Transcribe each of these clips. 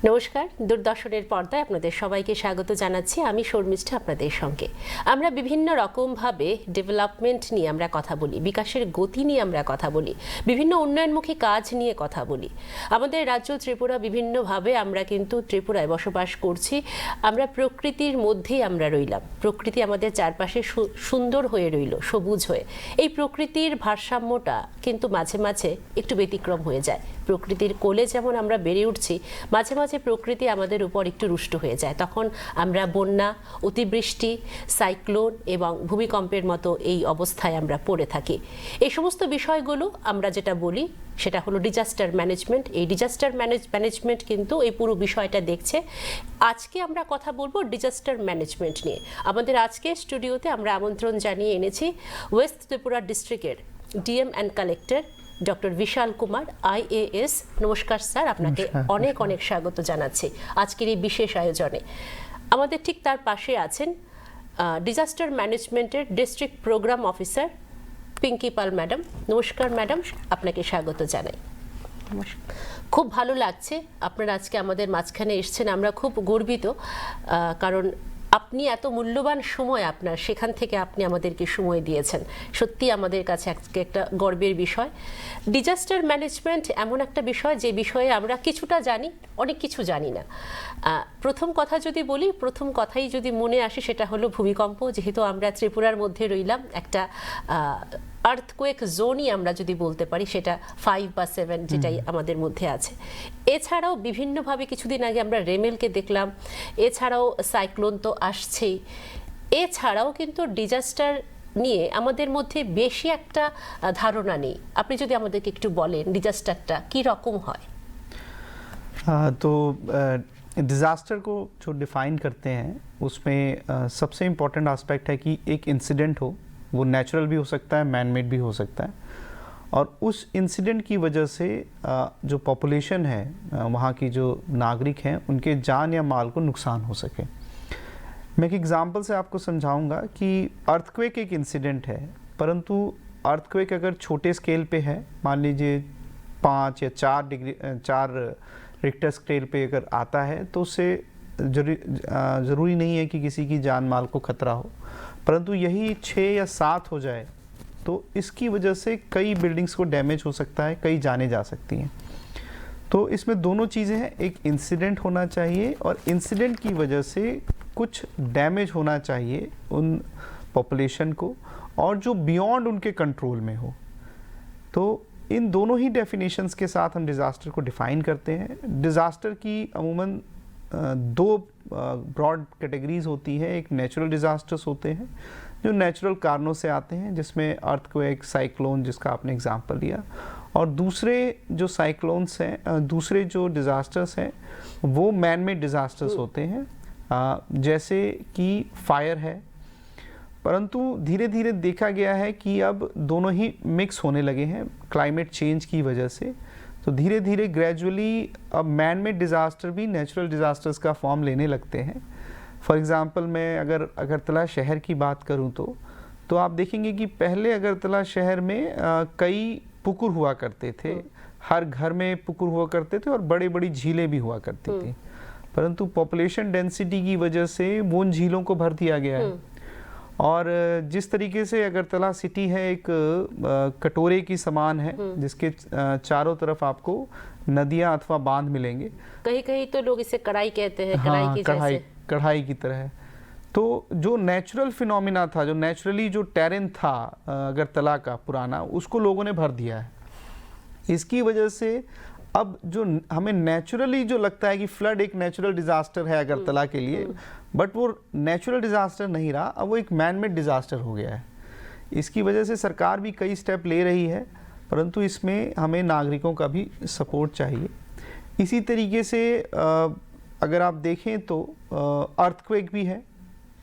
নমস্কার, দূরদর্শনের পর্দায় আপনাদের সবাইকে স্বাগত জানাচ্ছি। আমি শর্মিষ্ঠা আপনাদের সঙ্গে। আমরা বিভিন্ন রকমভাবে ডেভেলপমেন্ট নিয়ে আমরা কথা বলি, বিকাশের গতি নিয়ে আমরা কথা বলি, বিভিন্ন উন্নয়নমুখী কাজ নিয়ে কথা বলি। আমাদের রাজ্য ত্রিপুরা বিভিন্নভাবে আমরা কিন্তু ত্রিপুরায় বসবাস করছি। আমরা প্রকৃতির মধ্যেই আমরা রইলাম, প্রকৃতি আমাদের চারপাশে সুন্দর হয়ে রইল, সবুজ হয়ে। এই প্রকৃতির ভারসাম্যটা কিন্তু মাঝে মাঝে একটু ব্যতিক্রম হয়ে যায়। প্রকৃতির কোলে যেমন আমরা বেড়ে উঠছি, মাঝে মাঝে প্রকৃতি আমাদের উপর একটু রুষ্ট হয়ে যায়। তখন আমরা বন্যা, অতিবৃষ্টি, সাইক্লোন এবং ভূমিকম্পের মতো এই অবস্থায় আমরা পড়ে থাকি। এই সমস্ত বিষয়গুলো আমরা যেটা বলি সেটা হলো ডিজাস্টার ম্যানেজমেন্ট। এই ডিজাস্টার ম্যানেজমেন্ট কিন্তু এই পুরো বিষয়টা দেখছে। আজকে আমরা কথা বলবো ডিজাস্টার ম্যানেজমেন্ট নিয়ে। আমাদের আজকে স্টুডিওতে আমরা আমন্ত্রণ জানিয়ে এনেছি ওয়েস্ট ত্রিপুরা ডিস্ট্রিক্টের DM and collector doctor Bishal Kumar IAS। নমস্কার স্যার, আপনাকে অনেক অনেক স্বাগত জানাচ্ছি আজকের এই বিশেষ আয়োজনে। আমাদের ঠিক তার পাশে আছেন ডিজাস্টার ম্যানেজমেন্টের ডিস্ট্রিক্ট প্রোগ্রাম অফিসার পিঙ্কি পাল ম্যাডাম। নমস্কার ম্যাডাম, আপনাকে স্বাগত জানাই। খুব ভালো লাগছে আপনারা আজকে আমাদের মাঝখানে এসেছেন। আমরা খুব গর্বিত, কারণ আপনি এত মূল্যবান সময় আপনার সেখান থেকে আপনি আমাদেরকে সময় দিয়েছেন। সত্যি আমাদের কাছে আজকে একটা গর্বের বিষয়। ডিজাস্টার ম্যানেজমেন্ট এমন একটা বিষয় যে বিষয়ে আমরা কিছুটা জানি, অনেক কিছু জানি না। প্রথম কথা যদি বলি, প্রথম কথাই যদি মনে আসে সেটা হলো ভূমিকম্প। যেহেতু আমরা ত্রিপুরার মধ্যে রইলাম, একটা আর্থকুয়েক জোনই আমরা যদি বলতে পারি, সেটা 5 বা 7 যেটাই আমাদের মধ্যে আছে। এছাড়াও বিভিন্নভাবে কিছুদিন আগে আমরা রেমেলকে দেখলাম, এছাড়াও সাইক্লোন তো আসছেই। এছাড়াও কিন্তু ডিজাস্টার নিয়ে আমাদের মধ্যে বেশি একটা ধারণা নেই। আপনি যদি আমাদেরকে একটু বলেন ডিজাস্টারটা কি রকম হয়। तो डिज़ास्टर को जो डिफ़ाइन करते हैं उसमें सबसे इम्पॉर्टेंट आस्पेक्ट है कि एक इंसिडेंट हो, वो नेचुरल भी हो सकता है, मैन मेड भी हो सकता है, और उस इंसिडेंट की वजह से जो पॉपुलेशन है, वहाँ की जो नागरिक हैं, उनके जान या माल को नुकसान हो सके। मैं एक एग्ज़ाम्पल से आपको समझाऊंगा कि अर्थक्वेक एक इंसिडेंट है, परंतु अर्थक्वेक अगर छोटे स्केल पे है, मान लीजिए 5 या 4 रिक्टर स्केल पे अगर आता है, तो उससे ज़रूरी नहीं है कि किसी की जान माल को खतरा हो, परंतु यही 6 या 7 हो जाए तो इसकी वजह से कई बिल्डिंग्स को डैमेज हो सकता है, कई जाने जा सकती हैं। तो इसमें दोनों चीज़ें हैं, एक इंसिडेंट होना चाहिए और इंसिडेंट की वजह से कुछ डैमेज होना चाहिए उन पॉपुलेशन को, और जो बियॉन्ड उनके कंट्रोल में हो। तो इन दोनों ही डेफिनेशंस के साथ हम डिज़ास्टर को डिफ़ाइन करते हैं। डिज़ास्टर की अमूमन 2 ब्रॉड कैटेगरीज होती हैं। एक नेचुरल डिज़ास्टर्स होते हैं जो नेचुरल कारणों से आते हैं, जिसमें अर्थक्वेक, साइक्लोन जिसका आपने एग्जांपल लिया, और दूसरे जो साइक्लोन्स हैं, दूसरे जो डिज़ास्टर्स हैं वो मैन मेड डिज़ास्टर्स होते हैं, जैसे कि फायर है। परंतु धीरे धीरे देखा गया है कि अब दोनों ही मिक्स होने लगे हैं क्लाइमेट चेंज की वजह से। तो धीरे धीरे ग्रेजुअली अब मैन मेड डिज़ास्टर भी नेचुरल डिज़ास्टर्स का फॉर्म लेने लगते हैं। फॉर एग्ज़ाम्पल मैं अगर अगरतला शहर की बात करूं तो आप देखेंगे कि पहले अगरतला शहर में कई पुकुर हुआ करते थे, हर घर में पुकुर हुआ करते थे, और बड़ी बड़ी झीलें भी हुआ करती थी। परंतु पॉपुलेशन डेंसिटी की वजह से वो उन झीलों को भर दिया गया है, और जिस तरीके से अगरतला सिटी है एक कटोरे की समान है, जिसके चारों तरफ आपको नदियां अथवा बांध मिलेंगे। कहीं कहीं तो लोग इसे कढ़ाई कहते हैं, कढ़ाई की जैसे। कढ़ाई की तरह है। तो जो नेचुरल फिनोमिना था, जो नेचुरली जो टेरेन था अगरतला का पुराना, उसको लोगों ने भर दिया है। इसकी वजह से अब जो हमें नेचुरली जो लगता है कि फ्लड एक नेचुरल डिज़ास्टर है अगरतला के लिए, बट वो नेचुरल डिज़ास्टर नहीं रहा, अब वो एक मैन मेड डिज़ास्टर हो गया है। इसकी वजह से सरकार भी कई स्टेप ले रही है, परंतु इसमें हमें नागरिकों का भी सपोर्ट चाहिए। इसी तरीके से अगर आप देखें तो अर्थक्वेक भी है,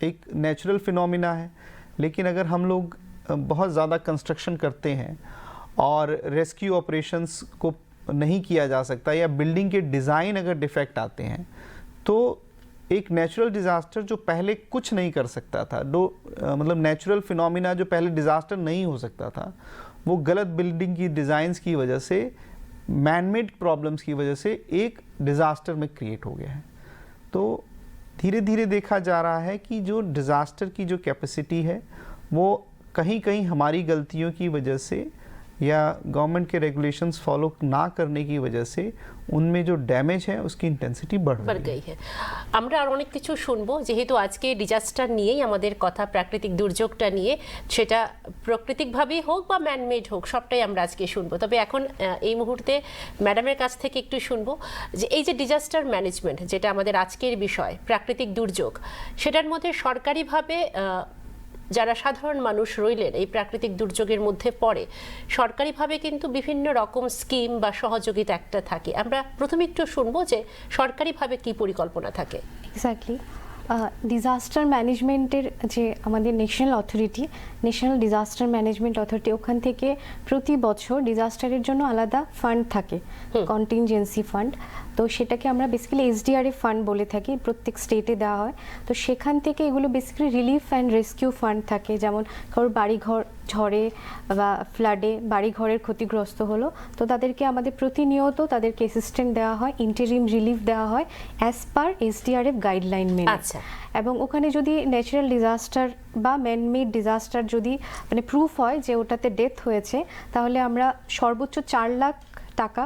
एक नेचुरल फिनोमिना है, लेकिन अगर हम लोग बहुत ज़्यादा कंस्ट्रक्शन करते हैं और रेस्क्यू ऑपरेशंस को नहीं किया जा सकता, या बिल्डिंग के डिज़ाइन अगर डिफेक्ट आते हैं, तो एक नेचुरल डिज़ास्टर जो पहले कुछ नहीं कर सकता था, मतलब नेचुरल फिनोमिना जो पहले डिज़ास्टर नहीं हो सकता था, वो गलत बिल्डिंग की डिज़ाइंस की वजह से मैनमेड प्रॉब्लम्स की वजह से एक डिज़ास्टर में क्रिएट हो गया है। तो धीरे धीरे देखा जा रहा है कि जो डिज़ास्टर की जो कैपेसिटी है वो कहीं कहीं हमारी गलतियों की वजह से या गवर्नमेंट के रेगुलेशंस फॉलो ना करने की वजह से उनमें जो डैमेज है उसकी इंटेंसिटी बढ़ गई है। আমরা আর অনেক কিছু শুনবো, যেহেতু আজকে ডিজাস্টার নিয়েই আমাদের কথা, প্রাকৃতিক দুর্যোগটা নিয়ে, সেটা প্রাকৃতিকভাবেই হোক বা ম্যানমেড হোক সবটাই আমরা আজকে শুনবো। তবে এখন এই মুহূর্তে ম্যাডামের কাছ থেকে একটু শুনবো যে এই যে ডিজাস্টার ম্যানেজমেন্ট যেটা আমাদের আজকের বিষয়, প্রাকৃতিক দুর্যোগ, সেটার মধ্যে সরকারিভাবে যারা সাধারণ মানুষ রইলেন এই প্রাকৃতিক দুর্যোগের মধ্যে পড়ে, সরকারিভাবে কিন্তু বিভিন্ন রকম স্কিম বা সহযোগিতা একটা থাকে। আমরা প্রথমে একটু শুনবো যে সরকারিভাবে কি পরিকল্পনা থাকে। এক্স্যাক্টলি, ডিজাস্টার ম্যানেজমেন্টের যে আমাদের ন্যাশনাল ডিজাস্টার ম্যানেজমেন্ট অথরিটি, ওখান থেকে প্রতি বছর ডিজাস্টারের জন্য আলাদা ফান্ড থাকে, কন্টিনজেন্সি ফান্ড। তো সেটাকে আমরা বেসিক্যালি এসডিআরএফ ফান্ড বলে থাকি, প্রত্যেক স্টেটে দেওয়া হয়। তো সেখান থেকে এগুলো basically relief and rescue fund থাকে, যেমন কারোর বাড়িঘর ঝড়ে বা ফ্লাডে বাড়িঘরের ক্ষতিগ্রস্ত হলো, তো তাদেরকে আমাদের প্রতিনিয়ত তাদেরকে অ্যাসিস্ট্যান্ট দেওয়া হয়, ইন্টারিম রিলিফ দেওয়া হয় অ্যাজ পার এসডিআরএফ গাইডলাইন মেনে। এবং ওখানে যদি ন্যাচারাল ডিজাস্টার বা ম্যানমেড ডিজাস্টার যদি মানে প্রুফ হয় যে ওটাতে ডেথ হয়েছে, তাহলে আমরা সর্বোচ্চ 4 লাখ টাকা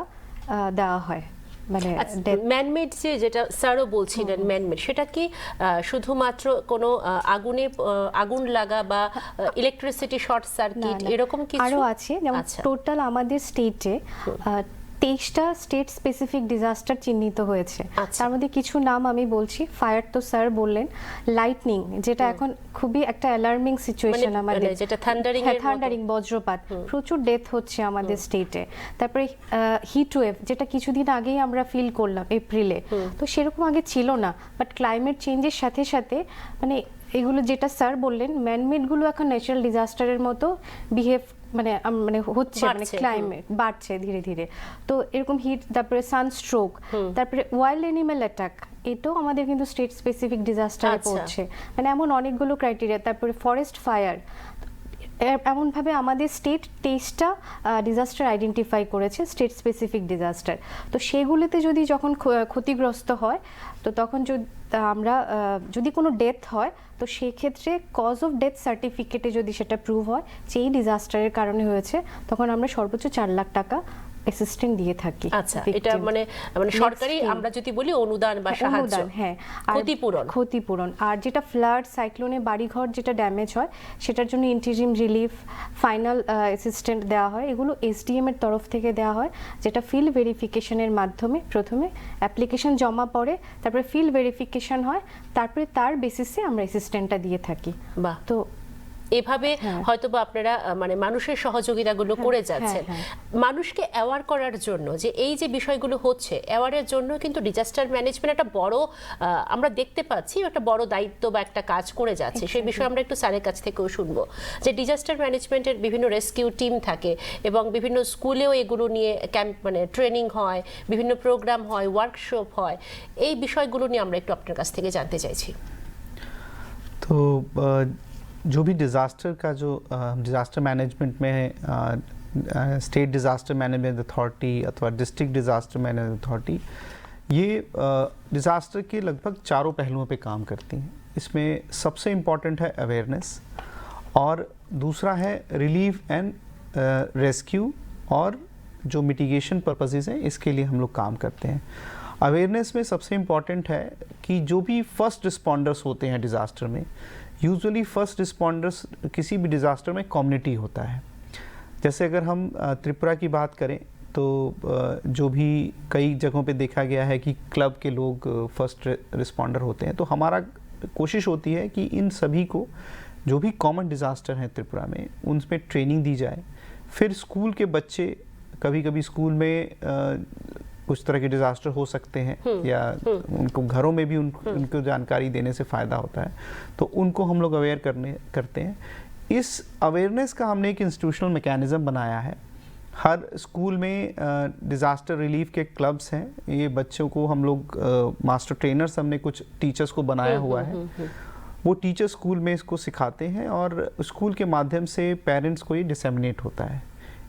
দেওয়া হয়। মানে ম্যানমেড যেটা স্যারও বলছিলেন, ম্যানমেড সেটা কি শুধুমাত্র কোনো আগুন লাগা বা ইলেকট্রিসিটি শর্ট সার্কিট এরকম কিছু আরও আছে? যেমন টোটাল আমাদের স্টেটে 23টা স্টেট স্পেসিফিক ডিজাস্টার চিহ্নিত হয়েছে। তার মধ্যে কিছু নাম আমি বলছি। ফায়ার তো স্যার বললেন, লাইটনিং যেটা এখন খুবই একটা অ্যালার্মিং সিচুয়েশন আমাদের, যেটা থান্ডারিং বজ্রপাত, প্রচুর ডেথ হচ্ছে আমাদের স্টেটে। তারপরে হিট ওয়েভ যেটা কিছুদিন আগেই আমরা ফিল করলাম এপ্রিলে, তো সেরকম আগে ছিল না, বাট ক্লাইমেট চেঞ্জের সাথে সাথে মানে এগুলো যেটা স্যার বললেন ম্যানমেডগুলো এখন ন্যাচারাল ডিজাস্টারের মতো বিহেভ মানে হচ্ছে, মানে ক্লাইমেট বাড়ছে ধীরে ধীরে। তো এরকম হিট, তারপরে সানস্ট্রোক, তারপরে ওয়াইল্ড অ্যানিম্যাল অ্যাটাক, এটাও আমাদের কিন্তু স্টেট স্পেসিফিক ডিজাস্টারে পড়ছে। মানে এমন অনেকগুলো ক্রাইটেরিয়া। তারপরে ফরেস্ট ফায়ার, এমনভাবে আমাদের স্টেট 23টা ডিজাস্টার আইডেন্টিফাই করেছে, স্টেট স্পেসিফিক ডিজাস্টার। তো সেগুলিতে যদি যখন ক্ষতিগ্রস্ত হয়, তো তখন আমরা যদি কোনো ডেথ হয়, তো সেক্ষেত্রে কজ অফ ডেথ সার্টিফিকেটে যদি সেটা প্রুভ হয় যে এই ডিজাস্টারের কারণে হয়েছে, তখন আমরা সর্বোচ্চ 4 লাখ টাকা অ্যাসিস্ট্যান্ট দিয়ে থাকি। আচ্ছা, এটা মানে সরকারি আমরা যদি বলি অনুদান বা সাহায্য, হ্যাঁ, ক্ষতিপূরণ। আর যেটা ফ্লাড সাইক্লোনে বাড়িঘর যেটা ড্যামেজ হয়, সেটার জন্য ইন্টারিম রিলিফ, ফাইনাল অ্যাসিস্ট্যান্ট দেওয়া হয়। এগুলো এসডিএম এর তরফ থেকে দেওয়া হয়, যেটা ফিল্ড ভেরিফিকেশনের মাধ্যমে প্রথমে অ্যাপ্লিকেশন জমা পড়ে, তারপরে ফিল্ড ভেরিফিকেশন হয়, তারপরে তার বেসিসে আমরা অ্যাসিস্ট্যান্টটা দিয়ে থাকি। বাহ। তো এভাবে হয়তোবা আপনারা মানে মানুষের সহযোগিতাগুলো করে যাচ্ছেন। মানুষকে অ্যাওয়ার করার জন্য যে এই যে বিষয়গুলো হচ্ছে, অ্যাওয়ারের জন্য কিন্তু ডিজাস্টার ম্যানেজমেন্ট একটা বড়, আমরা দেখতে পাচ্ছি একটা বড় দায়িত্ব বা একটা কাজ করে যাচ্ছে। সেই বিষয়ে আমরা একটু স্যারের কাছ থেকেও শুনবো যে ডিজাস্টার ম্যানেজমেন্টের বিভিন্ন রেস্কিউ টিম থাকে এবং বিভিন্ন স্কুলেও এগুলো নিয়ে ক্যাম্প মানে ট্রেনিং হয়, বিভিন্ন প্রোগ্রাম হয়, ওয়ার্কশপ হয়। এই বিষয়গুলো নিয়ে আমরা একটু আপনার কাছ থেকে জানতে চাইছি। তো जो भी डिज़ास्टर का जो डिज़ास्टर मैनेजमेंट में स्टेट डिज़ास्टर मैनेजमेंट अथॉरिटी अथवा डिस्ट्रिक्ट डिज़ास्टर मैनेजमेंट अथॉरिटी, ये डिज़ास्टर के लगभग चारों पहलुओं पे काम करती हैं। इसमें सबसे इम्पॉर्टेंट है अवेयरनेस, और दूसरा है रिलीफ एंड रेस्क्यू, और जो मिटिगेशन पर्पसेस हैं इसके लिए हम लोग काम करते हैं। अवेयरनेस में सबसे इम्पॉर्टेंट है कि जो भी फर्स्ट रिस्पॉन्डर्स होते हैं डिज़ास्टर में, यूजुअली फर्स्ट रिस्पॉन्डर्स किसी भी डिज़ास्टर में कम्युनिटी होता है। जैसे अगर हम त्रिपुरा की बात करें, तो जो भी कई जगहों पे देखा गया है कि क्लब के लोग फर्स्ट रिस्पॉन्डर होते हैं, तो हमारा कोशिश होती है कि इन सभी को जो भी कॉमन डिज़ास्टर हैं त्रिपुरा में, उनमें ट्रेनिंग दी जाए। फिर स्कूल के बच्चे, कभी कभी स्कूल में कुछ तरह के डिज़ास्टर हो सकते हैं, या उनको घरों में भी उनको जानकारी देने से फ़ायदा होता है, तो उनको हम लोग अवेयर करते हैं। इस अवेयरनेस का हमने एक इंस्टीट्यूशनल मैकेनिज़्म बनाया है। हर स्कूल में डिज़ास्टर रिलीफ के क्लब्स हैं। ये बच्चों को हम लोग मास्टर ट्रेनर्स, हमने कुछ टीचर्स को बनाया हुआ है। वो टीचर स्कूल में इसको सिखाते हैं, और स्कूल के माध्यम से पेरेंट्स को ये डिसेमिनेट होता है।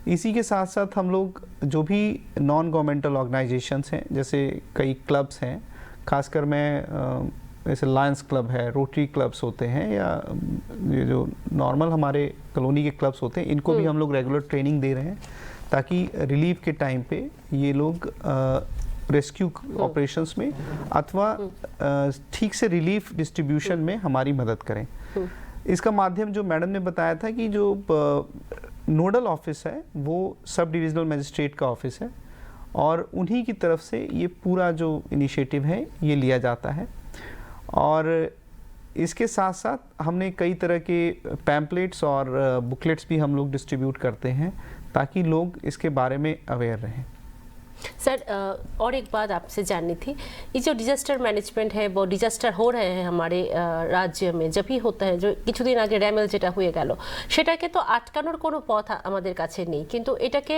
इसी के साथ साथ हम लोग जो भी नॉन गवर्नमेंटल ऑर्गेनाइजेशंस हैं, जैसे कई क्लब्स हैं, खासकर मैं जैसे लायंस क्लब है, रोटरी क्लब्स होते हैं, या ये जो नॉर्मल हमारे कॉलोनी के क्लब्स होते हैं, इनको भी हम लोग रेगुलर ट्रेनिंग दे रहे हैं ताकि रिलीफ के टाइम पे ये लोग रेस्क्यू ऑपरेशंस में अथवा ठीक से रिलीफ डिस्ट्रीब्यूशन में हमारी मदद करें। इसका माध्यम जो मैडम ने बताया था कि जो नोडल ऑफिस है वो सब डिविजनल मजिस्ट्रेट का ऑफिस है और उन्हीं की तरफ से ये पूरा जो इनिशिएटिव है ये लिया जाता है। और इसके साथ साथ हमने कई तरह के पैम्पलेट्स और बुकलेट्स भी हम लोग डिस्ट्रीब्यूट करते हैं ताकि लोग इसके बारे में अवेयर रहें। सर और एक बात आपसे जाननी थी, ये जो डिजास्टर मैनेजमेंट है वो डिजास्टर हो रहे हैं हमारे राज्य में जब भी होता है, जो কিছুদিন আগে ড্যামেজ যেটা হয়ে গেল সেটাকে তো আটকানোর কোনো পথ আমাদের কাছে নেই, কিন্তু এটাকে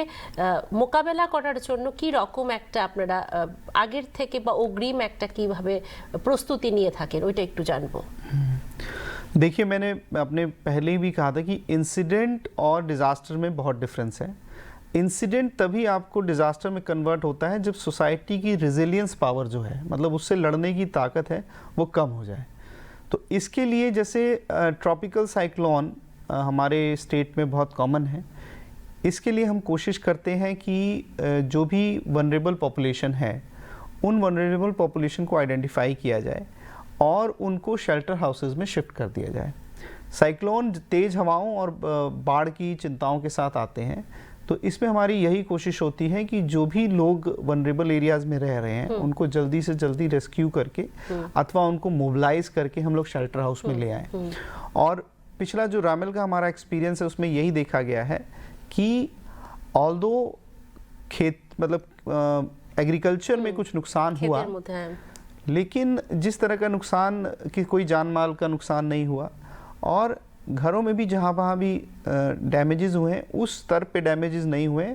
মোকাবেলা করার জন্য কি রকম একটা আপনারা আগের থেকে বা অগ্রিম একটা কিভাবে প্রস্তুতি নিয়ে থাকেন ওইটা একটু জানবো। देखिए, मैंने अपने पहले भी कहा था कि इंसिडेंट और डिज़ास्टर में बहुत डिफरेंस है। इंसिडेंट तभी आपको डिज़ास्टर में कन्वर्ट होता है जब सोसाइटी की रेजिलियंस पावर जो है, मतलब उससे लड़ने की ताकत है, वो कम हो जाए। तो इसके लिए जैसे ट्रॉपिकल साइक्लोन हमारे स्टेट में बहुत कॉमन है, इसके लिए हम कोशिश करते हैं कि जो भी वनरेबल पॉपुलेशन है उन वनरेबल पॉपुलेशन को आइडेंटिफाई किया जाए और उनको शेल्टर हाउसेस में शिफ्ट कर दिया जाए। साइक्लोन तेज़ हवाओं और बाढ़ की चिंताओं के साथ आते हैं, तो इसमें हमारी यही कोशिश होती है कि जो भी लोग वनरेबल एरियाज़ में रह रहे हैं उनको जल्दी से जल्दी रेस्क्यू करके अथवा उनको मोबिलाइज करके हम लोग शेल्टर हाउस में ले आएँ। और पिछला जो रामेल का हमारा एक्सपीरियंस है उसमें यही देखा गया है कि ऑल्दो खेत मतलब एग्रीकल्चर में कुछ नुकसान हुआ, लेकिन जिस तरह का नुकसान कि कोई जान माल का नुकसान नहीं हुआ, और घरों में भी जहाँ वहाँ भी डैमेजेस हुए हैं उस स्तर पे डैमेजेस नहीं हुए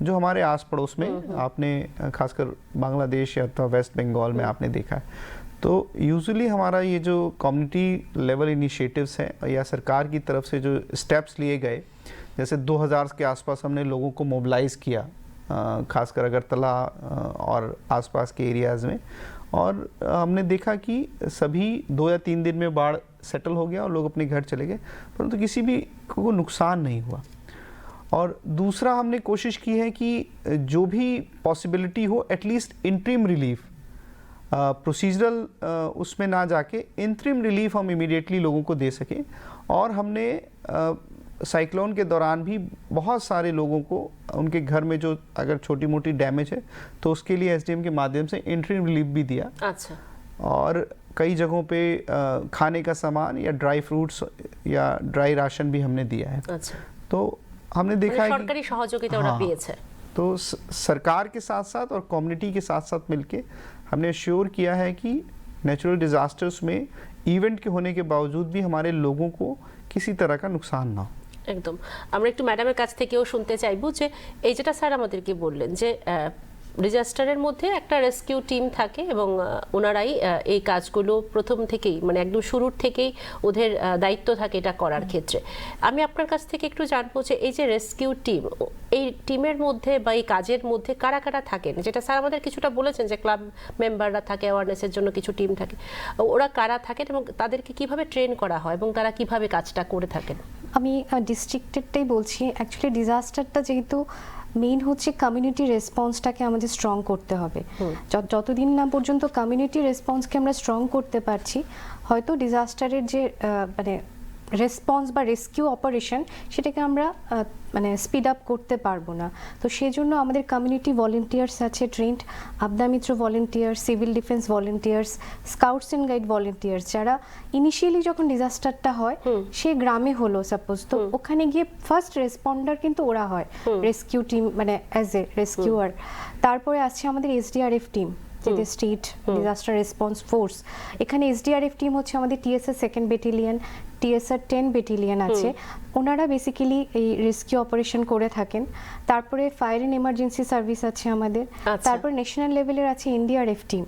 जो हमारे आस पड़ोस में आपने खासकर बांग्लादेश या अथवा वेस्ट बंगाल में आपने देखा है। तो यूजुअली हमारा ये जो कम्युनिटी लेवल इनिशिएटिव्स हैं या सरकार की तरफ से जो स्टेप्स लिए गए, जैसे 2000 के आसपास हमने लोगों को मोबिलाइज़ किया, खासकर अगरतला और आसपास के एरियाज़ में, और हमने देखा कि सभी 2 या 3 दिन में बाढ़ सेटल हो गया और लोग अपने घर चले गए, परंतु किसी भी को नुकसान नहीं हुआ। और दूसरा हमने कोशिश की है कि जो भी पॉसिबिलिटी हो एटलीस्ट इंटरिम रिलीफ, प्रोसीजरल उसमें ना जाके इंटरिम रिलीफ हम इमीडिएटली लोगों को दे सकें। और हमने साइक्लोन के दौरान भी बहुत सारे लोगों को उनके घर में जो अगर छोटी मोटी डैमेज है तो उसके लिए एसडीएम के माध्यम से इंटरिम रिलीफ भी दिया। अच्छा। और कई जगहों पे खाने का सामान या ड्राई फ्रूट्स या ड्राई राशन भी हमने दिया है। अच्छा। तो हमने देखा है कि सरकारी सहयोगिता ওরা পেয়েছে। तो सरकार के साथ साथ और कम्युनिटी के साथ साथ मिलके हमने श्योर किया है कि नेचुरल डिजास्टर्स में इवेंट के होने के बावजूद भी हमारे लोगों को किसी तरह का नुकसान ना हो। একদম। আমরা একটু ম্যাডামের কাছ থেকেও শুনতে চাইবো যে এই যেটা স্যার আমাদেরকে বললেন যে ডিজাস্টারের মধ্যে একটা রেস্কিউ টিম থাকে এবং ওনারাই এই কাজগুলো প্রথম থেকেই মানে একদম শুরুর থেকেই ওদের দায়িত্ব থাকে এটা করার ক্ষেত্রে। আমি আপনার কাছ থেকে একটু জানবো যে এই যে রেস্কিউ টিম, এই টিমের মধ্যে বা এই কাজের মধ্যে কারা কারা থাকেন, যেটা স্যার আমাদের কিছুটা বলেছেন যে ক্লাব মেম্বাররা থাকে, অ্যাওয়ারনেসের জন্য কিছু টিম থাকে, ওরা কারা থাকেন এবং তাদেরকে কিভাবে ট্রেন করা হয় এবং তারা কিভাবে কাজটা করে থাকেন? আমি ডিস্ট্রিক্টেরটাই বলছি। অ্যাকচুয়ালি ডিজাস্টারটা যেহেতু মেইন হচ্ছে কমিউনিটি রেসপন্সটাকে আমাদের স্ট্রং করতে হবে। যতদিন না পর্যন্ত কমিউনিটি রেসপন্সকে আমরা স্ট্রং করতে পারছি, হয়তো ডিজাস্টারের যে মানে রেসপন্স বা রেস্কিউ অপারেশন সেটাকে আমরা মানে স্পিড আপ করতে পারবো না। তো সেই জন্য আমাদের কমিউনিটি ভলেন্টিয়ার্স আছে trained, Aapda Mitra volunteers, civil defence volunteers, scouts and guide volunteers, যারা ইনিশিয়ালি যখন ডিজাস্টারটা হয় সে গ্রামে হলো সাপোজ, তো ওখানে গিয়ে ফার্স্ট রেসপন্ডার কিন্তু ওরা হয় রেস্কিউ টিম মানে অ্যাজ এ রেস্কিউয়ার। তারপরে আছে আমাদের এসডিআরএফ টিম, যেটা স্টেট ডিজাস্টার রেসপন্স ফোর্স। এখানে এসডিআরএফ টিম হচ্ছে আমাদের TSR 2nd battalion, TSR 10 battalion আছে, ওনারা বেসিক্যালি এই রেস্কিউ অপারেশন করে থাকেন। তারপরে ফায়ার অ্যান্ড এমার্জেন্সি সার্ভিস আছে আমাদের, তারপর ন্যাশনাল লেভেলের আছে এনডিআরএফ টিম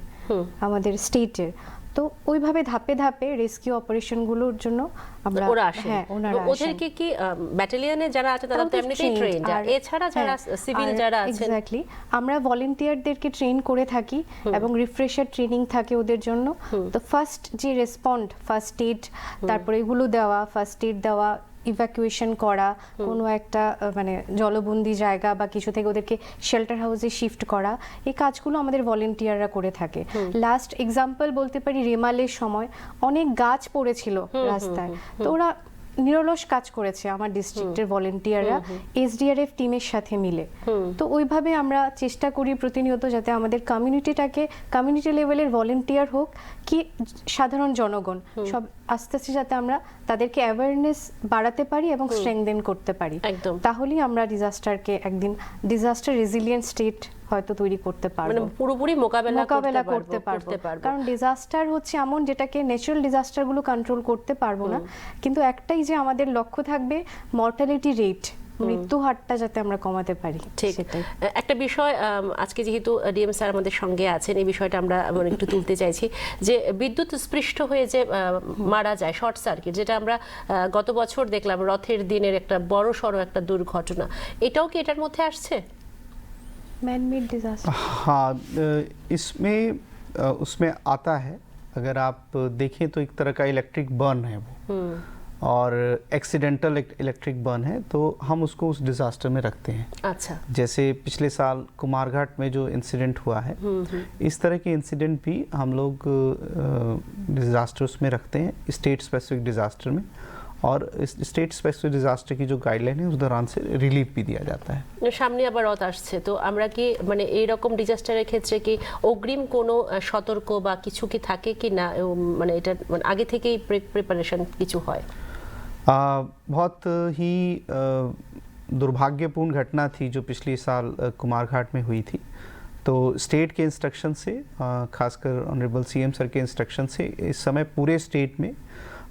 আমাদের স্টেটের। তো ওইভাবে ধাপে ধাপে রেস্কিউ অপারেশনগুলোর জন্য আমরা ওরা আসে হ্যাঁ ওনারা আসেন। ওদেরকে কি ব্যাটালিয়নে যারা আছে তারা তো তারা তো এমনিতেই trained, ট্রেন্ড আর- এছাড়া যারা হ্যাঁ, সিভিল আর যারা আছেন এক্স্যাক্টলি আমরা ভলেন্টিয়ারদেরকে ট্রেন করে থাকি এবং রিফ্রেশার ট্রেনিং থাকে ওদের জন্য। তো ফার্স্ট যে রেসপন্ড, ফার্স্ট এইড, তারপরে এগুলো দেওয়া, ফার্স্ট এইড দেওয়া, ইভ্যাকুয়েশন করা, কোনো একটা মানে জলবন্দি জায়গা বা কিছু থেকে ওদেরকে শেল্টার হাউসে শিফট করা, এই কাজগুলো আমাদের ভলেন্টিয়াররা করে থাকে। লাস্ট এক্সাম্পল বলতে পারি রেমালের সময় অনেক গাছ পড়েছিল রাস্তায়, তো ওরা নিরলস কাজ করেছে আমার ডিস্ট্রিক্টের ভলেন্টিয়াররা এসডিআরএফ টিমের সাথে মিলে। তো ওইভাবে আমরা চেষ্টা করি প্রতিনিয়ত যাতে আমাদের কমিউনিটিটাকে, কমিউনিটি লেভেলের ভলেন্টিয়ার হোক কি সাধারণ জনগণ, সব আস্তে আস্তে যাতে আমরা তাদেরকে অ্যাওয়ারনেস বাড়াতে পারি এবং স্ট্রেংথেন করতে পারি। একদম। তাহলেই আমরা ডিজাস্টারকে একদিন ডিজাস্টার রেজিলিয়েন্ট স্টেট হয়তো তৈরি করতে মানে পারবো, পুরোপুরি মোকাবেলা করতে পারবো। কারণ ডিজাস্টার হচ্ছে এমন যেটাকে ন্যাচারাল ডিজাস্টারগুলো কন্ট্রোল করতে পারবো না, কিন্তু একটাই যে আমাদের লক্ষ্য থাকবে মর্টালিটি রেট, মৃত্যু হারটা যাতে আমরা কমাতে পারি। ঠিক। সেটাই। একটা বিষয় আজকে যেহেতু ডিএম স্যার আমাদের সঙ্গে আছেন, এই বিষয়টা আমরা একটু তুলতে চাইছি যে বিদ্যুৎ স্পৃষ্ট হয়ে যে মারা যায়, শর্ট সার্কিট, যেটা আমরা গত বছর দেখলাম রথের দিনের একটা বড় সড়ো একটা দুর্ঘটনা, এটাও কি এটার মধ্যে আসছে? मैन मेड डिजास्टर हाँ, इसमें उसमें आता है। अगर आप देखें तो एक तरह का इलेक्ट्रिक बर्न है वो, और एक्सीडेंटल इलेक्ट्रिक बर्न है, तो हम उसको उस डिज़ास्टर में रखते हैं। अच्छा। जैसे पिछले साल कुमारघाट में जो इंसिडेंट हुआ है, इस तरह के इंसिडेंट भी हम लोग डिज़ास्टर्स में रखते हैं, स्टेट स्पेसिफिक डिज़ास्टर में, और इस स्टेट स्पेसिफिक डिज़ास्टर की जो गाइडलाइन है उस दौरान से रिलीफ भी दिया जाता है। সামনে আবার রথ আসছে, তো আমরা কি মানে এইরকম ডিজাস্টারের ক্ষেত্রে কি অগ্রিম কোনো সতর্ক বা কিছু কি থাকে কি না, মানে এটা মানে আগে থেকেই প্রিপারেশন কিছু হয়? बहुत ही दुर्भाग्यपूर्ण घटना थी जो पिछले साल कुमारघाट में हुई थी। तो स्टेट के इंस्ट्रक्शन से, खासकर ऑनरेबल सीएम सर के इंस्ट्रक्शन से, इस समय पूरे स्टेट में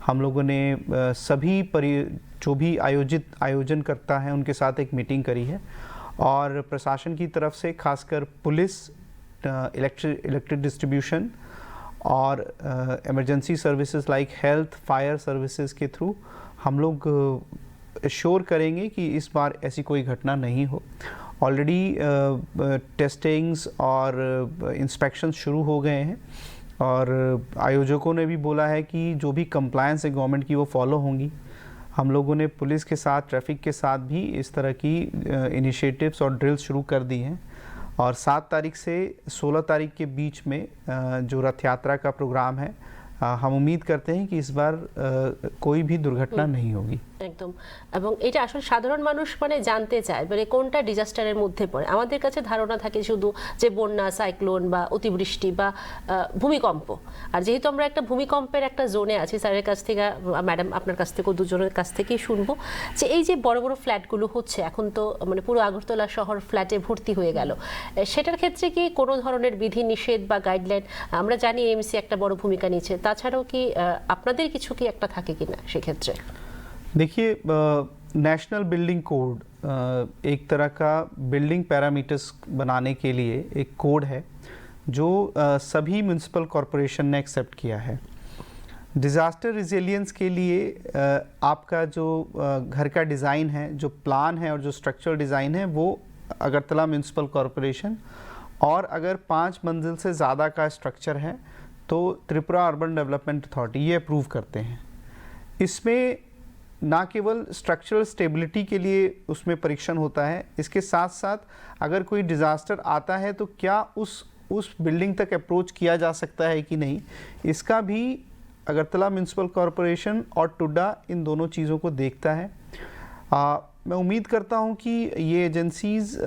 हम लोगों ने सभी जो भी आयोजन करता है उनके साथ एक मीटिंग करी है, और प्रशासन की तरफ से खासकर पुलिस, इलेक्ट्रिक डिस्ट्रीब्यूशन और emergency services like health, fire services के थ्रू हम लोग एश्योर करेंगे कि इस बार ऐसी कोई घटना नहीं हो। ऑलरेडी टेस्टिंग्स और इंस्पेक्शंस शुरू हो गए हैं, और आयोजकों ने भी बोला है कि जो भी कंप्लायंस है गवर्नमेंट की वो फॉलो होंगी। हम लोगों ने पुलिस के साथ, ट्रैफिक के साथ भी इस तरह की इनिशिएटिव्स और ड्रिल्स शुरू कर दी हैं, और 7 तारीख से 16 तारीख के बीच में जो रथ यात्रा का प्रोग्राम है, हम उम्मीद करते हैं कि इस बार कोई भी दुर्घटना नहीं होगी। একদম। এবং এটা আসলে সাধারণ মানুষ মানে জানতে চায় মানে কোনটা ডিজাস্টারের মধ্যে পড়ে। আমাদের কাছে ধারণা থাকে শুধু যে বন্যা, সাইক্লোন বা অতিবৃষ্টি বা ভূমিকম্প, আর যেহেতু আমরা একটা ভূমিকম্পের একটা জোনে আছি, স্যারের কাছ থেকে, ম্যাডাম আপনার কাছ থেকেও, দুজনের কাছ থেকেই শুনবো যে এই যে বড় বড় ফ্ল্যাটগুলো হচ্ছে এখন, তো মানে পুরো আগরতলা শহর ফ্ল্যাটে ভর্তি হয়ে গেল, সেটার ক্ষেত্রে কি কোনো ধরনের বিধি নিষেধ বা গাইডলাইন, আমরা জানি এমসি একটা বড় ভূমিকা নিচ্ছে, তাছাড়াও কি আপনাদের কিছু কি একটা থাকে কিনা সেক্ষেত্রে? देखिए, नेशनल बिल्डिंग कोड एक तरह का बिल्डिंग पैरामीटर्स बनाने के लिए एक कोड है जो सभी म्यूनिसिपल कॉरपोरेशन ने एक्सेप्ट किया है। डिज़ास्टर रिजिलियंस के लिए आपका जो घर का डिज़ाइन है, जो प्लान है और जो स्ट्रक्चरल डिज़ाइन है, वो अगरतला म्यूनिसिपल कॉरपोरेशन, और अगर 5 मंजिल से ज़्यादा का स्ट्रक्चर है तो त्रिपुरा अर्बन डेवलपमेंट अथॉरिटी ये अप्रूव करते हैं। इसमें ना केवल स्ट्रक्चरल स्टेबिलिटी के लिए उसमें परीक्षण होता है, इसके साथ साथ अगर कोई डिज़ास्टर आता है तो क्या उस बिल्डिंग तक अप्रोच किया जा सकता है कि नहीं, इसका भी अगरतला म्यूनिसिपल कॉरपोरेशन और टुडा इन दोनों चीज़ों को देखता है। मैं उम्मीद करता हूँ कि ये एजेंसीज़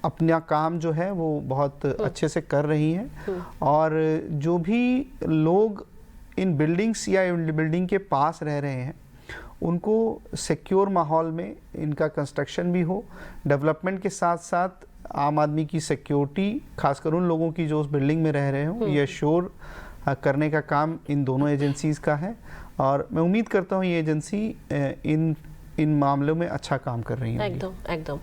अपना काम जो है वो बहुत अच्छे से कर रही हैं, और जो भी लोग इन बिल्डिंग्स या बिल्डिंग के पास रह रहे हैं उनको सिक्योर माहौल में इनका कंस्ट्रक्शन भी हो, डेवलपमेंट के साथ साथ आम आदमी की सिक्योरिटी, खासकर उन लोगों की जो उस बिल्डिंग में रह रहे हों, ये श्योर करने का काम इन दोनों एजेंसीज़ का है। और मैं उम्मीद करता हूँ ये एजेंसी इन इन मामलों में अच्छा काम कर रही हैं। একদম একদম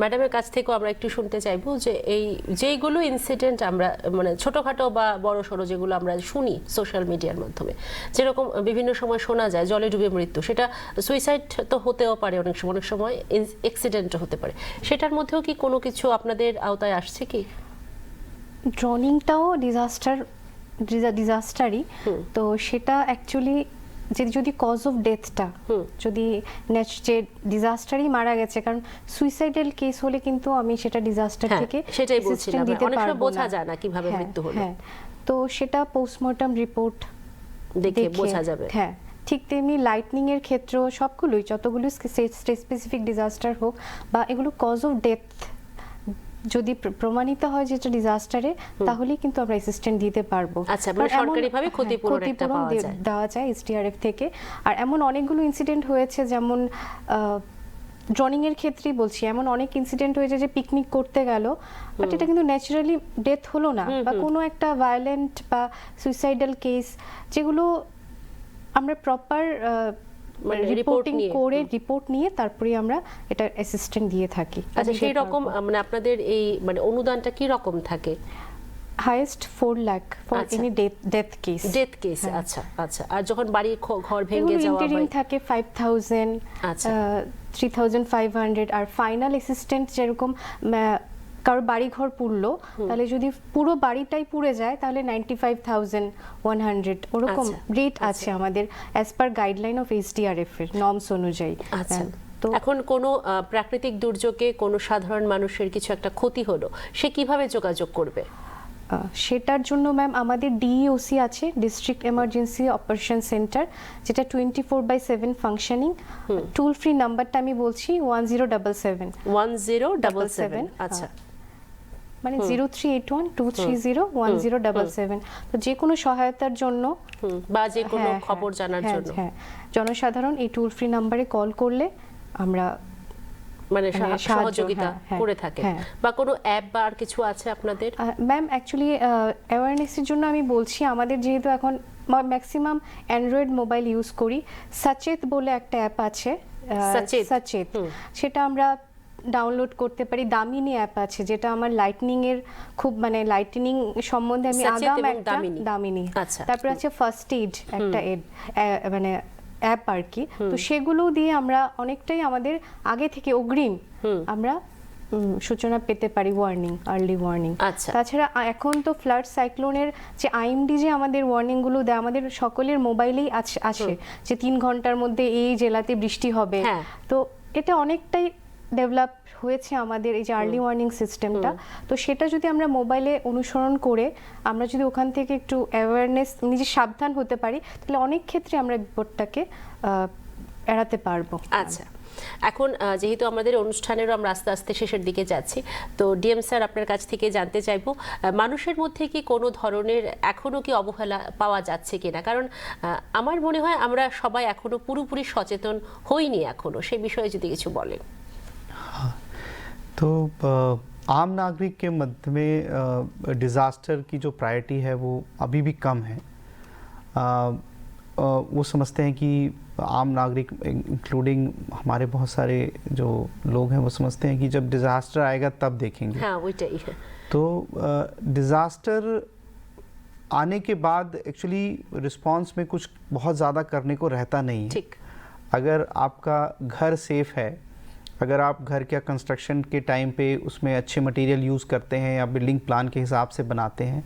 ম্যাডামের কাছ থেকেও আমরা একটু শুনতে চাইবো যে এই যেইগুলো ইনসিডেন্ট আমরা মানে ছোটখাটো বা বড় সড়ো যেগুলো আমরা শুনি সোশ্যাল মিডিয়ার মাধ্যমে, যেরকম বিভিন্ন সময় শোনা যায় জলে ডুবে মৃত্যু, সেটা সুইসাইড তো হতেও পারে, অনেক সময় অ্যাক্সিডেন্টও হতে পারে, সেটার মধ্যেও কি কোনো কিছু আপনাদের আওতায় আসছে কি? ড্রনিংটাও ডিজাস্টারই, তো সেটা অ্যাকচুয়ালি যদি কজ অফ ডেথটা যদি যে ডিজাস্টারই মারা গেছে, কারণ সুইসাইডাল কেস হলে কিন্তু আমি সেটা ডিজাস্টার থেকে সেটাই বলছিলাম, দিতে অনেক সময় পারবো বোঝা না। যায় না কিভাবে মৃত্যু হলো। হ্যাঁ, তো সেটা পোস্টমর্টম রিপোর্ট দেখে বোঝা যাবে। হ্যাঁ, ঠিক তেমনি লাইটনিং এর ক্ষেত্রেও সবগুলোই যতগুলো স্পেসিফিক ডিজাস্টার হোক বা এগুলো কজ অফ ডেথ যদি প্রমাণিত হয় যেটা ডিজাস্টারে, তাহলেই কিন্তু আমরা অ্যাসিস্ট্যান্ট দিতে পারবো। আচ্ছা, মানে সরকারিভাবে ক্ষতিপূরণ একটা পাওয়া যায়, দেওয়া যায় এসডিআরএফ থেকে। আর এমন অনেকগুলো ইনসিডেন্ট হয়েছে, যেমন ড্রনিং এর ক্ষেত্রেই বলছি, এমন অনেক ইনসিডেন্ট হয়েছে যে পিকনিক করতে গেল, বাট এটা কিন্তু ন্যাচারালি ডেথ হলো না, বা কোনো একটা ভায়োলেন্ট বা সুইসাইডাল কেস, যেগুলো আমরা প্রপার মানে রিপোর্টিং করে রিপোর্ট নিয়ে তারপরে আমরা এটা অ্যাসিস্ট্যান্ট দিয়ে থাকি। আচ্ছা, সেই রকম মানে আপনাদের এই মানে অনুদানটা কি রকম থাকে? Highest 4 lakh for any death case. Death case, আচ্ছা আচ্ছা। আর যখন বাড়ি ঘর ভেঙে যাওয়া হয় থাকে 5000, আচ্ছা 3500। আর ফাইনাল অ্যাসিস্ট্যান্ট যেরকম কারোর বাড়ি ঘর পুড়লো, তাহলে যদি পুরো বাড়িটাই পুড়ে যায় তাহলে 95,100 ওরকম রেট আছে আমাদের as per guideline of SDRF এর নর্মস অনুযায়ী। আচ্ছা, তো এখন কোনো প্রাকৃতিক দুর্যোগে কোনো সাধারণ মানুষের কিছু একটা ক্ষতি হলো, সে কিভাবে যোগাযোগ করবে? সেটার জন্য ম্যাম আমাদের ডিইওসি আছে, ডিস্ট্রিক্ট এমার্জেন্সি অপারেশন সেন্টার, যেটা 24/7 ফাংশনিং। টোল ফ্রি নাম্বারটা আমি বলছি 1077 1077। আচ্ছা, মানে 0381-230-1077। তো যে কোনো সহায়তার জন্য বা যে কোনো খবর জানার জন্য জনসাধারণ এই টোল ফ্রি নাম্বারে কল করলে আমরা মানে সহযোগিতা করে থাকে। বা কোনো অ্যাপ বা আর কিছু আছে আপনাদের? ম্যাম অ্যাকচুয়ালি অ্যাওয়ারনেসের জন্য আমি বলছি, আমাদের যেহেতু এখন ম্যাক্সিমাম অ্যান্ড্রয়েড মোবাইল ইউজ করি, সচেত বলে একটা অ্যাপ আছে, সচেত, সেটা আমরা ডাউনলোড করতে পারি। দামিনী অ্যাপ আছে, যেটা আমার লাইটনিং এর খুব মানে লাইটনিং সম্বন্ধে আমি আগাম একটা দামিনী। তারপর আছে ফার্স্ট এইড একটা মানে অ্যাপ আর কি, তো সেগুলো দিয়ে আমরা অনেকটাই আমাদের আগে থেকে অগ্রিম আমরা সূচনা পেতে পারি, আর্লি ওয়ার্নিং। তাছাড়া এখন তো ফ্লাড সাইক্লোনের যে আইএমডি যে আমাদের ওয়ার্নিং গুলো দেয়, আমাদের সকলের মোবাইলেই আসে যে 3 ঘন্টার মধ্যে এই জেলাতে বৃষ্টি হবে। তো এটা অনেকটাই ডেভেলপ হয়েছে আমাদের এই যে আর্লি ওয়ার্নিং সিস্টেমটা। তো সেটা যদি আমরা মোবাইলে অনুসরণ করে আমরা যদি ওখান থেকে একটু অ্যাওয়ারনেস নিজে সাবধান হতে পারি, তাহলে অনেক ক্ষেত্রে আমরা বিপদটাকে এড়াতে পারবো। আচ্ছা, এখন যেহেতু আমাদের অনুষ্ঠানেরও আমরা আস্তে আস্তে শেষের দিকে যাচ্ছি, তো ডিএম স্যার আপনার কাছ থেকে জানতে চাইবো, মানুষের মধ্যে কি কোনো ধরনের এখনো কি অবহেলা পাওয়া যাচ্ছে কিনা? কারণ আমার মনে হয় আমরা সবাই এখনো পুরোপুরি সচেতন হইনি এখনো, সেই বিষয়ে যদি কিছু বলেন। तो आम नागरिक के मध्य में डिज़ास्टर की जो प्रायोरिटी है वो अभी भी कम है। वो समझते हैं कि आम नागरिक इंक्लूडिंग हमारे बहुत सारे जो लोग हैं वो समझते हैं कि जब डिज़ास्टर आएगा तब देखेंगे। हाँ, वही है। तो डिज़ास्टर आने के बाद एक्चुअली रिस्पॉन्स में कुछ बहुत ज़्यादा करने को रहता नहीं है। ठीक, अगर आपका घर सेफ है, अगर आप घर के कंस्ट्रक्शन के टाइम पे उसमें अच्छे मटेरियल यूज़ करते हैं या बिल्डिंग प्लान के हिसाब से बनाते हैं,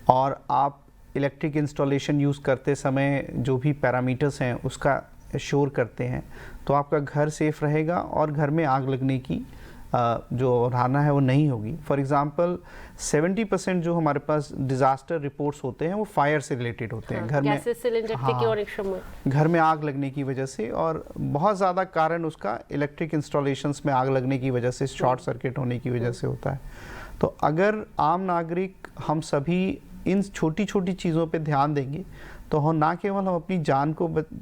और आप इलेक्ट्रिक इंस्टॉलेशन यूज़ करते समय जो भी पैरामीटर्स हैं उसका श्योर करते हैं, तो आपका घर सेफ रहेगा और घर में आग लगने की जो अवधारणा है वो नहीं होगी। फॉर एग्जांपल 70% जो हमारे पास डिज़ास्टर रिपोर्ट्स होते हैं वो फायर से रिलेटेड होते हैं। घर में सिलेंडर থেকে অনেক সময় घर में आग लगने की वजह से, और बहुत ज़्यादा कारण उसका इलेक्ट्रिक इंस्टॉलेशंस में आग लगने की वजह से, शॉर्ट सर्किट होने की वजह से होता है। तो अगर आम नागरिक हम सभी इन छोटी छोटी चीज़ों पे ध्यान देंगे तो हम ना केवल हम अपनी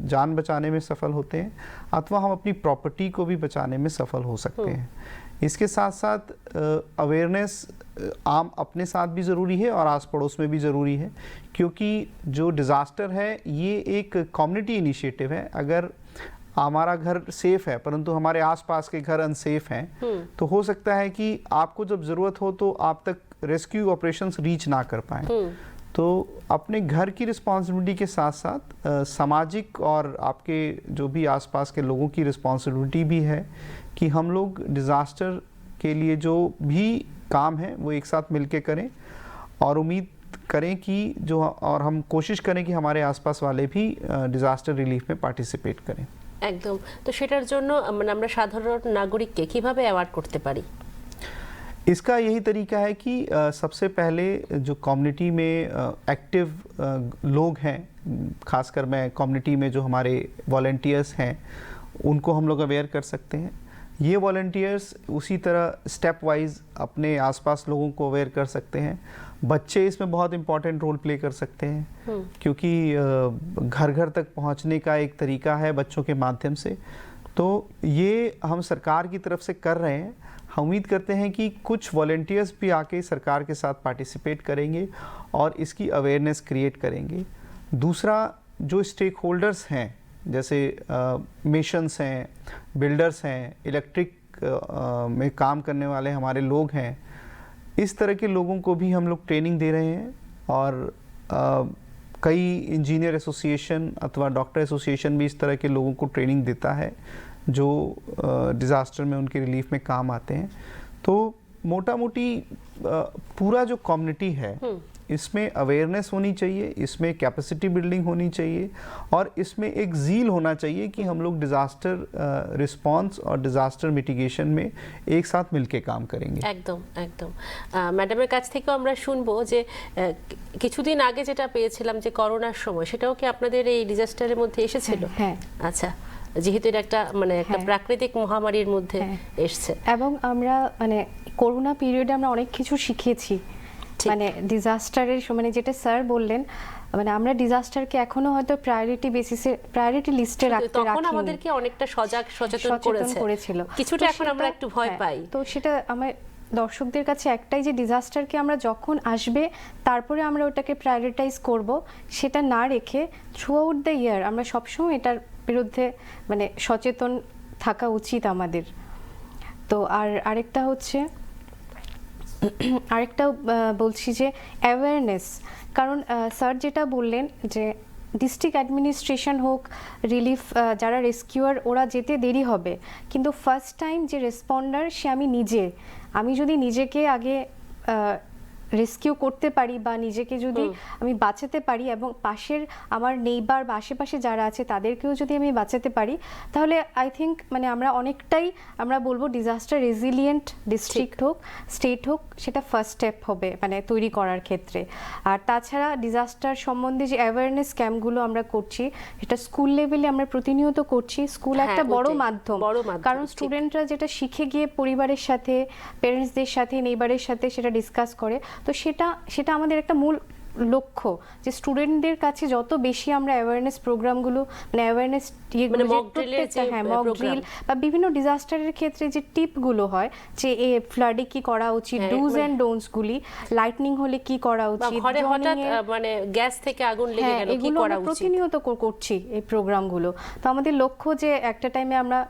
जान बचाने में सफल होते हैं, अथवा हम अपनी प्रॉपर्टी को भी बचाने में सफल हो सकते हैं। इसके साथ साथ अवेयरनेस आम अपने साथ भी ज़रूरी है और आस पड़ोस में भी ज़रूरी है, क्योंकि जो डिज़ास्टर है ये एक कम्युनिटी इनिशिएटिव है। अगर हमारा घर सेफ है परंतु हमारे आसपास के घर अनसेफ हैं, तो हो सकता है कि आपको जब ज़रूरत हो तो आप तक रेस्क्यू ऑपरेशंस रीच ना कर पाएँ। तो अपने घर की रिस्पॉन्सिबिलिटी के साथ साथ सामाजिक और आपके जो भी आसपास के लोगों की रिस्पॉन्सिबिलिटी भी है कि हम लोग डिज़ास्टर के लिए जो भी काम है वो एक साथ मिलके करें और उम्मीद करें कि जो और हम कोशिश करें कि हमारे आसपास वाले भी डिज़ास्टर रिलीफ में पार्टिसिपेट करें। একদম। তো সেটার জন্য মানে আমরা সাধারণ নাগরিককে কিভাবে অ্যাওয়ার্ড করতে পারি? इसका यही तरीका है कि सबसे पहले जो कम्युनिटी में एक्टिव लोग हैं, खासकर मैं कम्युनिटी में जो हमारे वॉलंटियर्स हैं उनको हम लोग अवेयर कर सकते हैं। ये वॉलंटियर्स उसी तरह स्टेप वाइज अपने आसपास लोगों को अवेयर कर सकते हैं। बच्चे इसमें बहुत इम्पॉर्टेंट रोल प्ले कर सकते हैं क्योंकि घर घर तक पहुंचने का एक तरीका है बच्चों के माध्यम से। तो ये हम सरकार की तरफ से कर रहे हैं। हम उम्मीद करते हैं कि कुछ वॉलंटियर्स भी आके सरकार के साथ पार्टिसिपेट करेंगे और इसकी अवेयरनेस क्रिएट करेंगे। दूसरा, जो स्टेक होल्डर्स हैं जैसे मेशंस हैं, बिल्डर्स हैं, इलेक्ट्रिक में काम करने वाले हमारे लोग हैं, इस तरह के लोगों को भी हम लोग ट्रेनिंग दे रहे हैं। और कई इंजीनियर एसोसिएशन अथवा डॉक्टर एसोसिएशन भी इस तरह के लोगों को ट्रेनिंग देता है जो डिज़ास्टर में उनके रिलीफ में काम आते हैं। तो मोटा मोटी पूरा जो कम्युनिटी है इसमें अवेयरनेस होनी चाहिए, इसमें कैपेसिटी बिल्डिंग होनी चाहिए और इसमें एक ज़ील होना चाहिए कि हम लोग डिज़ास्टर रिस्पॉन्स और डिज़ास्टर मिटिगेशन में एक साथ मिलके काम करेंगे। একদম একদম। ম্যাডামের কাছ থেকেও আমরা শুনবো যে কিছুদিন আগে যেটা পেয়েছিলাম যে করোনার সময়, সেটাও কি আপনাদের এই ডিজাস্টারের মধ্যে এসেছিল? হ্যাঁ। আচ্ছা, যেহেতু এটা একটা মানে একটা প্রাকৃতিক মহামারীর মধ্যে এসছে এবং আমরা মানে করোনা পিরিয়ডে আমরা অনেক কিছু শিখেছি। মানে ডিজাস্টারের মানে যেটা স্যার বললেন, মানে আমরা ডিজাস্টারকে এখনো হয়তো প্রায়োরিটি বেসিসে প্রায়োরিটি লিস্টে রাখতে রাখিনি। তখন আমাদেরকে অনেকটা সচেতন করেছিল। কিছুটা এখন আমরা একটু ভয় পাই। তো সেটা আমার দর্শকদের কাছে একটাই যে ডিজাস্টারকে আমরা যখন আসবে তারপরে আমরা ওটাকে প্রায়োরিটাইজ করব, সেটা না রেখে থ্রু আউট দ্য ইয়ার আমরা সবসময় এটার বিরুদ্ধে মানে সচেতন থাকা উচিত আমাদের। তো আরেকটা হচ্ছে আরেকটা বলছি যে অ্যাওয়ারনেস, কারণ স্যার যেটা বললেন যে ডিস্ট্রিক্ট অ্যাডমিনিস্ট্রেশন হোক, রিলিফ যারা রেস্কিউয়ার ওরা যেতে দেরি হবে, কিন্তু ফার্স্ট টাইম যে রেসপন্ডার সে আমি যদি নিজেকে আগে রেস্কিউ করতে পারি বা নিজেকে যদি আমি বাঁচাতে পারি এবং পাশের আমার নেইবার বা আশেপাশে যারা আছে তাদেরকেও যদি আমি বাঁচাতে পারি, তাহলে আই থিঙ্ক মানে আমরা অনেকটাই আমরা বলবো ডিজাস্টার রেজিলিয়েন্ট ডিস্ট্রিক্ট হোক, স্টেট হোক, সেটা ফার্স্ট স্টেপ হবে মানে তৈরি করার ক্ষেত্রে। আর তাছাড়া ডিজাস্টার সম্বন্ধে যে অ্যাওয়ারনেস ক্যাম্পগুলো আমরা করছি, এটা স্কুল লেভেলে আমরা প্রতিনিয়ত করছি। স্কুল একটা বড় মাধ্যম, কারণ স্টুডেন্টরা যেটা শিখে গিয়ে পরিবারের সাথে, পেরেন্টসদের সাথে, নেইবারের সাথে সেটা ডিসকাস করে। তো সেটা আমাদের একটা মূল লক্ষ্য যে স্টুডেন্টদের কাছে যত বেশি আমরা অ্যাওয়ারনেস প্রোগ্রামগুলো মানে অ্যাওয়ারনেস মক ড্রিল বা বিভিন্ন ডিজাস্টারের ক্ষেত্রে যে টিপগুলো হয় যে ফ্লাডে কি করা উচিত, ডুজ এন্ড ডোন্টস গুলি, লাইটনিং হলে কি করা উচিত, হঠাৎ মানে গ্যাস থেকে আগুন লেগে গেল কি করা উচিত, প্রতিনিয়ত করছি এই প্রোগ্রামগুলো। তো আমাদের লক্ষ্য যে একটা টাইমে আমরা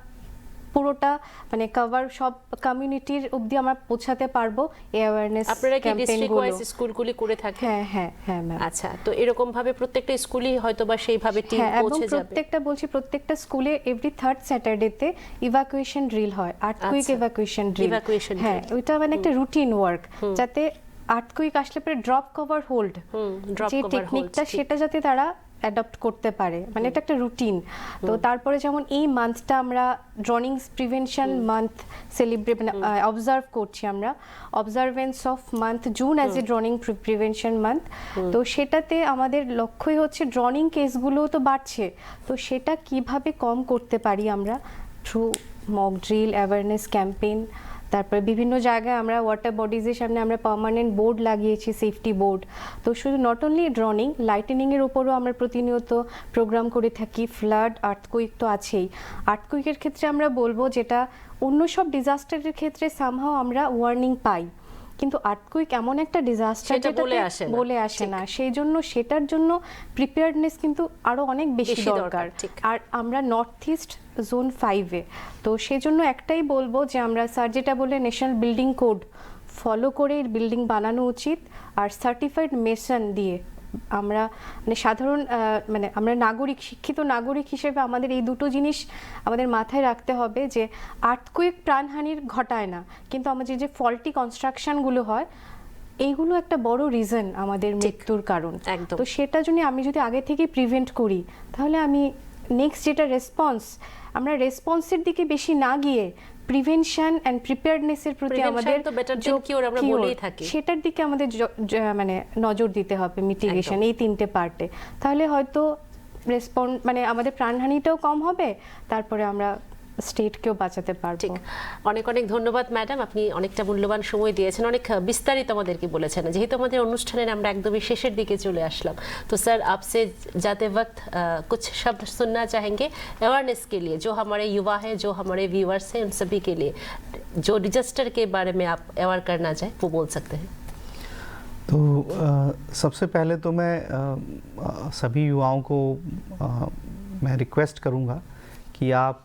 পুরোটা মানে কভার সব কমিউনিটির অবধি আমরা পৌঁছাতে পারবো অ্যাওয়ারনেস ক্যাম্পেইনগুলো। আপনারা কি ডিস্ট্রিক্ট ওয়াইজ স্কুলগুলি করে থাকেন? হ্যাঁ ম্যাম। আচ্ছা, তো এরকম ভাবে প্রত্যেকটা স্কুলই হয়তো বা সেইভাবে টিম পৌঁছে যাবে। প্রত্যেকটা স্কুলে এভরি থার্ড স্যাটারডেতে ইভাকুয়েশন ড্রিল হয়, আর্থকুইক ইভাকুয়েশন ড্রিল। হ্যাঁ, ওইটা মানে একটা রুটিন ওয়ার্ক, যাতে আর্থকুইক আসলে পরে ড্রপ কভার হোল্ড যে টেকনিকটা সেটা যাতে তারা অ্যাডপ্ট করতে পারে, মানে এটা একটা রুটিন। তো তারপরে যেমন এই মান্থটা আমরা ড্রনিংস প্রিভেনশন মান্থ সেলিব্রেট মানে অবজার্ভ করছি আমরা, observance of month June as a drowning prevention month. তো সেটাতে আমাদের লক্ষ্যই হচ্ছে ড্রনিং কেসগুলো তো বাড়ছে, তো সেটা কিভাবে কম করতে পারি আমরা through mock drill, awareness campaign. তারপরে বিভিন্ন জায়গায় আমরা ওয়াটার বডিজের সামনে আমরা পার্মানেন্ট বোর্ড লাগিয়েছি, সেফটি বোর্ড। তো শুধু নট অনলি ড্রনিং, লাইটেনিংয়ের উপরও আমরা প্রতিনিয়ত প্রোগ্রাম করে থাকি। ফ্লাড, আর্থকুইক তো আছেই। আর্থকুইকের ক্ষেত্রে আমরা বলবো যেটা অন্য সব ডিজাস্টারের ক্ষেত্রে সামহাও আমরা ওয়ার্নিং পাই, কিন্তু আর্থকুইক এমন একটা ডিজাস্টার যেটা বলে আসে না, সেই জন্য সেটার জন্য প্রিপেয়ারনেস কিন্তু আরো অনেক বেশি দরকার। আর আমরা নর্থ ইস্ট জোন 5-এ। তো সেজন্য একটাই বলবো যে আমরা স্যার যেটা বলে ন্যাশনাল বিল্ডিং কোড ফলো করে বিল্ডিং বানানো উচিত, আর সার্টিফাইড মেসন দিয়ে আমরা মানে সাধারণ মানে আমরা নাগরিক, শিক্ষিত নাগরিক হিসেবে আমাদের এই দুটো জিনিস আমাদের মাথায় রাখতে হবে যে আর্থকুয়েক প্রাণহানির ঘটায় না, কিন্তু আমাদের যে ফল্টি কনস্ট্রাকশনগুলো হয় এইগুলো একটা বড় রিজন আমাদের মৃত্যুর কারণ। একদম। তো সেটা আমি যদি আগে থেকে প্রিভেন্ট করি, তাহলে আমি নেক্সট যেটা আমরা রেসপন্সের দিকে বেশি না গিয়ে প্রিভেনশন অ্যান্ড প্রিপেয়ারনেসের প্রতি Prevention আমাদের তো better than cure আমরা বলেই থাকি। সেটার দিকে আমাদের মানে নজর দিতে হবে, মিটিগেশন এই 3টে পার্টে। তাহলে হয়তো মানে আমাদের প্রাণহানিটাও কম হবে, তারপরে আমরা স্টেটকেও বাঁচাতে পারবো। ঠিক, অনেক অনেক ধন্যবাদ ম্যাডাম, আপনি অনেকটা মূল্যবান সময় দিয়েছেন, অনেক বিস্তারিত আমাদেরকে বলেছেন। যেহেতু আমাদের অনুষ্ঠানের আমরা একদমই শেষের দিকে চলে আসলাম, তো স্যার आपसे जाते वक्त कुछ शब्द सुनना चाहेंगे अवेयरनेस के लिए, जो हमारे युवा हैं, जो हमारे व्यूअर्स हैं, उन सभी के लिए जो रजिस्टर के बारे में आप अवेयर करना चाहें वो बोल सकते हैं। तो सबसे पहले तो मैं सभी युवाओं को मैं रिक्वेस्ट करूंगा कि आप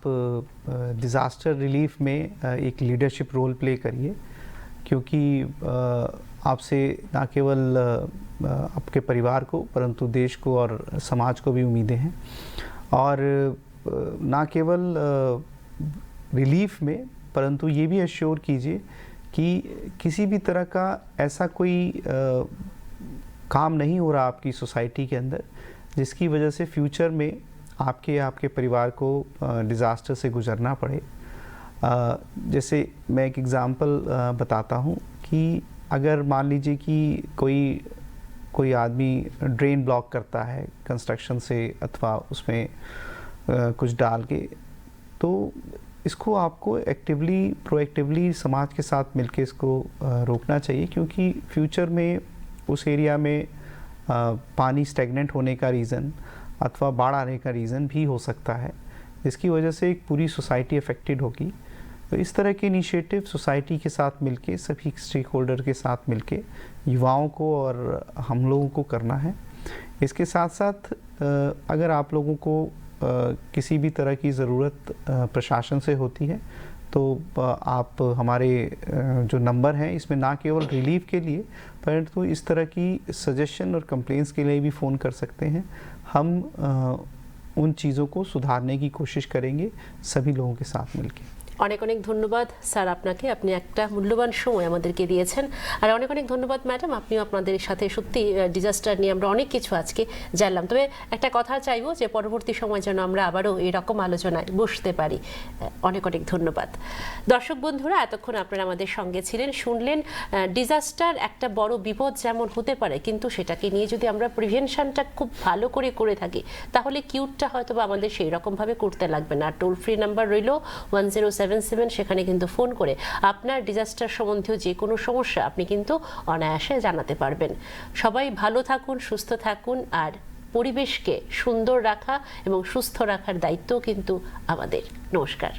डिज़ास्टर रिलीफ में एक लीडरशिप रोल प्ले करिए, क्योंकि आपसे ना केवल आपके परिवार को परंतु देश को और समाज को भी उम्मीदें हैं। और ना केवल रिलीफ में परंतु ये भी एश्योर कीजिए कि किसी भी तरह का ऐसा कोई काम नहीं हो रहा आपकी सोसाइटी के अंदर जिसकी वजह से फ्यूचर में आपके परिवार को डिज़ास्टर से गुजरना पड़े। जैसे मैं एक एग्ज़ाम्पल बताता हूँ कि अगर मान लीजिए कि कोई आदमी ड्रेन ब्लॉक करता है कंस्ट्रक्शन से अथवा उसमें कुछ डाल के, तो इसको आपको एक्टिवली प्रोएक्टिवली समाज के साथ मिलके इसको रोकना चाहिए, क्योंकि फ्यूचर में उस एरिया में पानी स्टेगनेंट होने का रीज़न अथवा बाढ़ आने का रीज़न भी हो सकता है, जिसकी वजह से एक पूरी सोसाइटी अफेक्टेड होगी। तो इस तरह के इनिशिएटिव सोसाइटी के साथ मिलके, सभी स्टेक होल्डर के साथ मिलके युवाओं को और हम लोगों को करना है। इसके साथ साथ अगर आप लोगों को किसी भी तरह की ज़रूरत प्रशासन से होती है तो आप हमारे जो नंबर हैं इसमें ना केवल रिलीफ के लिए परंतु इस तरह की सजेशन और कंप्लेंट्स के लिए भी फ़ोन कर सकते हैं। हम उन चीज़ों को सुधारने की कोशिश करेंगे सभी लोगों के साथ मिलकर। অনেক অনেক ধন্যবাদ স্যার আপনাকে, আপনি একটা মূল্যবান সময় আমাদেরকে দিয়েছেন। আর অনেক অনেক ধন্যবাদ ম্যাডাম, আপনিও আপনাদের সাথে সত্যি ডিজাস্টার নিয়ে আমরা অনেক কিছু আজকে জানলাম। তবে একটা কথা চাইবো যে পরবর্তী সময় যেন আমরা আবারও এরকম আলোচনায় বসতে পারি। অনেক অনেক ধন্যবাদ। দর্শক বন্ধুরা, এতক্ষণ আপনারা আমাদের সঙ্গে ছিলেন, শুনলেন ডিজাস্টার একটা বড় বিপদ যেমন হতে পারে, কিন্তু সেটাকে নিয়ে যদি আমরা প্রিভেনশনটা খুব ভালো করে থাকি তাহলে কিউরটা হয়তো বা আমাদের সেই রকমভাবে করতে লাগবে না। টোল ফ্রি নাম্বার রইল 1077, সেখানে কিন্তু ফোন করে আপনার ডিজাস্টার সম্বন্ধীয় যে কোনো সমস্যা আপনি কিন্তু অনায়াসে জানাতে পারবেন। সবাই ভালো থাকুন, সুস্থ থাকুন, আর পরিবেশকে সুন্দর রাখা এবং সুস্থ রাখার দায়িত্ব কিন্তু আমাদের। নমস্কার।